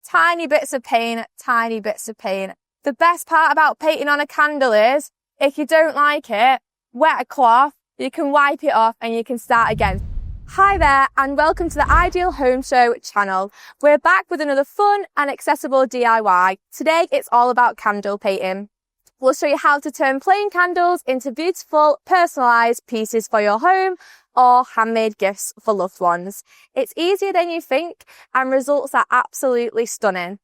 Tiny bits of paint, tiny bits of paint. The best part about painting on a candle is, if you don't like it, wet a cloth, you can wipe it off and you can start again. Hi there and welcome to the Ideal Home Show channel. We're back with another fun and accessible DIY. Today it's all about candle painting. We'll show you how to turn plain candles into beautiful, personalised pieces for your home or handmade gifts for loved ones. It's easier than you think and results are absolutely stunning.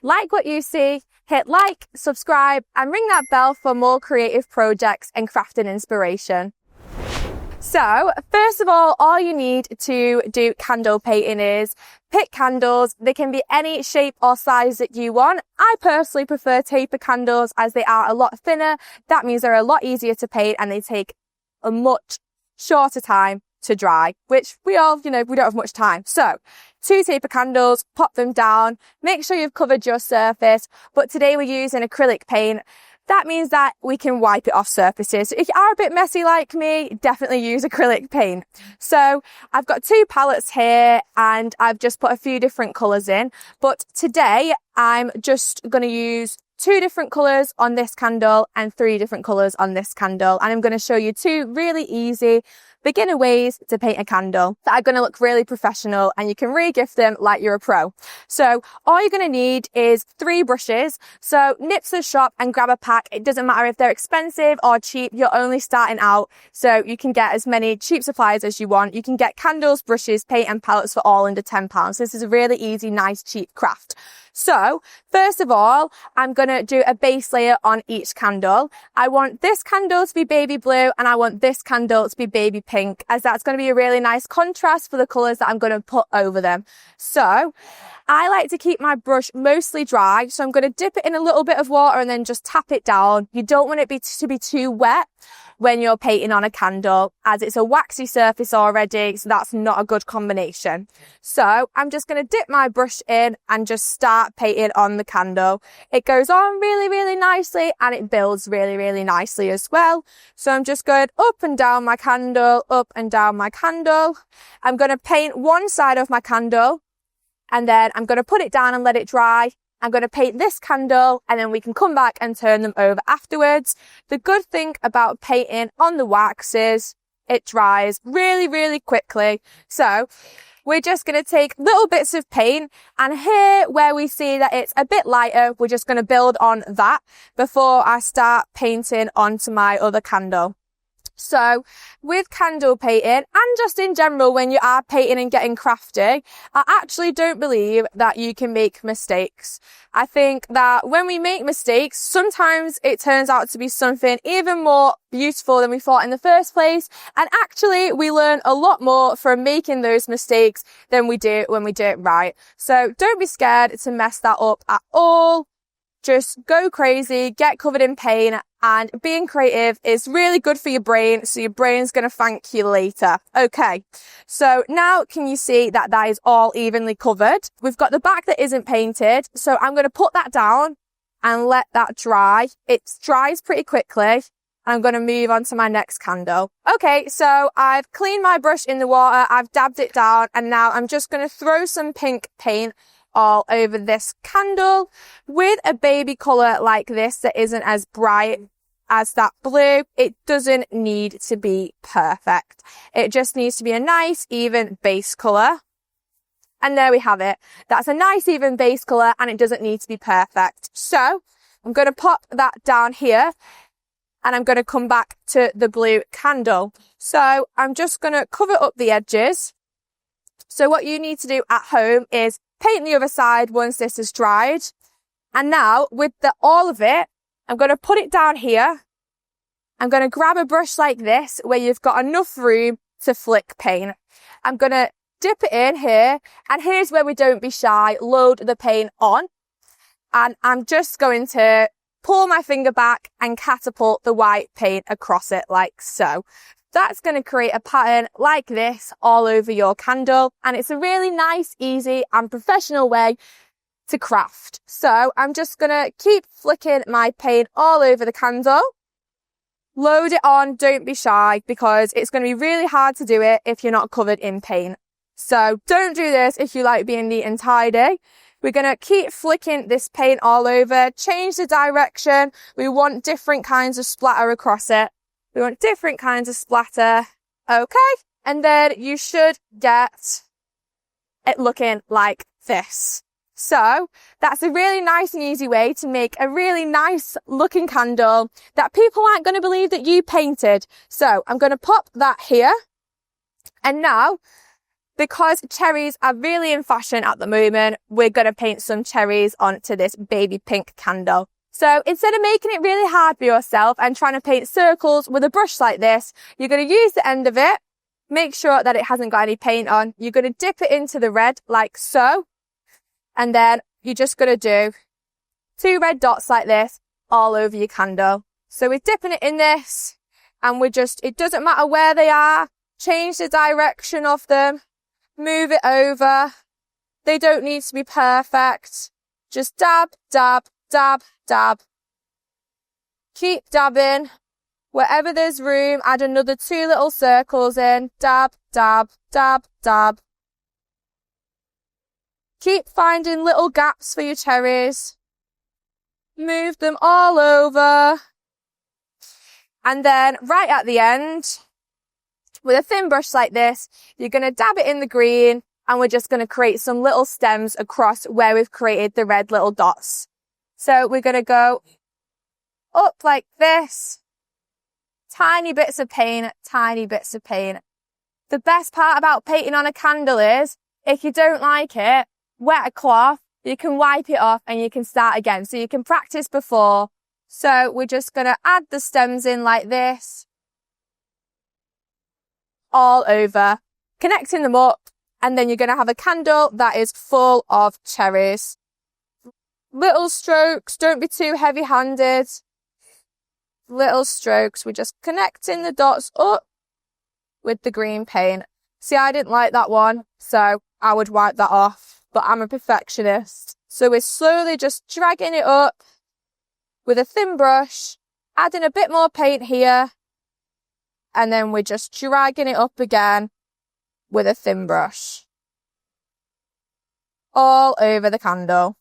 Like what you see, hit like, subscribe and ring that bell for more creative projects and crafting inspiration. So, first of all you need to do candle painting is pick candles. They can be any shape or size that you want. I personally prefer taper candles as they are a lot thinner. That means they're a lot easier to paint and they take a much shorter time to dry, which we don't have much time. So, 2 taper candles, pop them down, make sure you've covered your surface. But today we're using acrylic paint. That means that we can wipe it off surfaces. So if you are a bit messy like me, definitely use acrylic paint. So I've got 2 palettes here and I've just put a few different colours in. But today I'm just going to use 2 different colours on this candle and 3 different colours on this candle. And I'm going to show you 2 really easy beginner ways to paint a candle that are going to look really professional and you can re-gift them like you're a pro. So all you're going to need is 3 brushes. So nip to the shop and grab a pack. It doesn't matter if they're expensive or cheap, you're only starting out. So you can get as many cheap supplies as you want. You can get candles, brushes, paint and palettes for all under £10. This is a really easy, nice, cheap craft. So first of all, I'm going to do a base layer on each candle. I want this candle to be baby blue and I want this candle to be baby pink, as that's going to be a really nice contrast for the colours that I'm going to put over them. So I like to keep my brush mostly dry. So I'm going to dip it in a little bit of water and then just tap it down. You don't want it to be too wet when you're painting on a candle, as it's a waxy surface already, so that's not a good combination. So I'm just going to dip my brush in and just start painting on the candle. It goes on really, really nicely and it builds really, really nicely as well. So I'm just going up and down my candle, up and down my candle. I'm going to paint one side of my candle and then I'm going to put it down and let it dry. I'm going to paint this candle and then we can come back and turn them over afterwards. The good thing about painting on the wax is it dries really, really quickly. So we're just going to take little bits of paint and here where we see that it's a bit lighter, we're just going to build on that before I start painting onto my other candle. So with candle painting and just in general when you are painting and getting crafty, I actually don't believe that you can make mistakes. I think that when we make mistakes, sometimes it turns out to be something even more beautiful than we thought in the first place. And actually we learn a lot more from making those mistakes than we do when we do it right. So don't be scared to mess that up at all. Just go crazy, get covered in paint, and being creative is really good for your brain, so your brain's going to thank you later. Okay, so now can you see that that is all evenly covered? We've got the back that isn't painted, so I'm going to put that down and let that dry. It dries pretty quickly. I'm going to move on to my next candle. Okay, so I've cleaned my brush in the water, I've dabbed it down, and now I'm just going to throw some pink paint all over this candle with a baby colour like this that isn't as bright as that blue. It doesn't need to be perfect. It just needs to be a nice, even base colour. And there we have it. That's a nice, even base colour and it doesn't need to be perfect. So I'm going to pop that down here and I'm going to come back to the blue candle. So I'm just going to cover up the edges. So what you need to do at home is paint the other side once this is dried. And now with all of it, I'm going to put it down here. I'm going to grab a brush like this where you've got enough room to flick paint. I'm going to dip it in here. And here's where we don't be shy. Load the paint on. And I'm just going to pull my finger back and catapult the white paint across it like so. That's going to create a pattern like this all over your candle. And it's a really nice, easy and professional way to craft. So I'm just going to keep flicking my paint all over the candle. Load it on, don't be shy, because it's going to be really hard to do it if you're not covered in paint. So don't do this if you like being neat and tidy. We're going to keep flicking this paint all over, change the direction. We want different kinds of splatter across it. We want different kinds of splatter. Okay. And then you should get it looking like this. So that's a really nice and easy way to make a really nice looking candle that people aren't going to believe that you painted. So I'm going to pop that here. And now, because cherries are really in fashion at the moment, we're going to paint some cherries onto this baby pink candle. So instead of making it really hard for yourself and trying to paint circles with a brush like this, you're going to use the end of it, make sure that it hasn't got any paint on. You're going to dip it into the red like so. And then you're just going to do 2 red dots like this all over your candle. So we're dipping it in this and it doesn't matter where they are, change the direction of them. Move it over. They don't need to be perfect. Just dab, dab, dab, dab. Keep dabbing. Wherever there's room, add another 2 little circles in. Dab, dab, dab, dab. Keep finding little gaps for your cherries. Move them all over. And then right at the end, with a thin brush like this, you're going to dab it in the green and we're just going to create some little stems across where we've created the red little dots. So we're going to go up like this. Tiny bits of paint, tiny bits of paint. The best part about painting on a candle is, if you don't like it, wet a cloth, you can wipe it off and you can start again. So you can practice before. So we're just going to add the stems in like this. All over, connecting them up, and then you're going to have a candle that is full of cherries. Little strokes, don't be too heavy-handed. Little strokes, we're just connecting the dots up with the green paint. See, I didn't like that one, so I would wipe that off, but I'm a perfectionist. So we're slowly just dragging it up with a thin brush, adding a bit more paint here, and then we're just dragging it up again with a thin brush. All over the candle.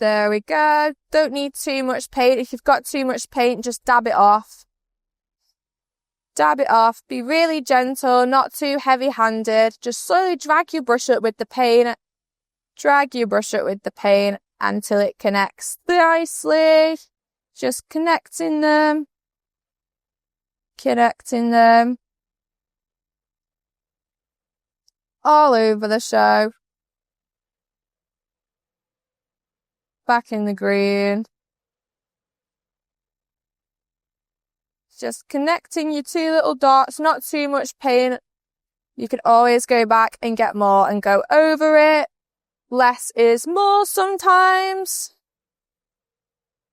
There we go. Don't need too much paint. If you've got too much paint, just dab it off. Dab it off. Be really gentle, not too heavy-handed. Just slowly drag your brush up with the paint. Drag your brush up with the paint until it connects nicely. Just connecting them. Connecting them all over the show. Back in the green. Just connecting your 2 little dots, not too much paint. You can always go back and get more and go over it. Less is more sometimes.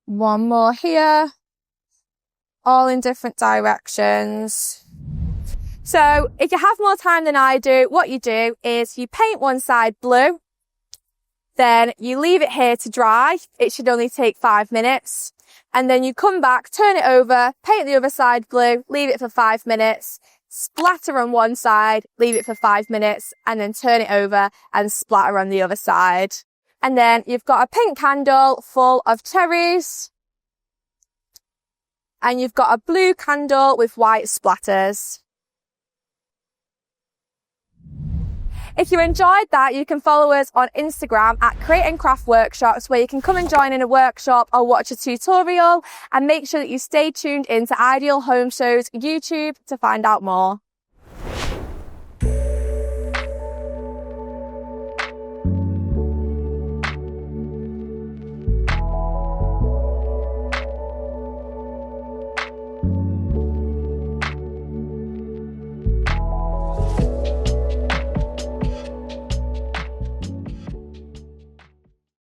One more here. All in different directions. So if you have more time than I do, what you do is you paint one side blue, then you leave it here to dry. It should only take 5 minutes. And then you come back, turn it over, paint the other side blue, leave it for 5 minutes, splatter on one side, leave it for 5 minutes, and then turn it over and splatter on the other side. And then you've got a pink candle full of cherries. And you've got a blue candle with white splatters. If you enjoyed that, you can follow us on Instagram at Create and Craft Workshops, where you can come and join in a workshop or watch a tutorial, and make sure that you stay tuned into Ideal Home Show's YouTube to find out more.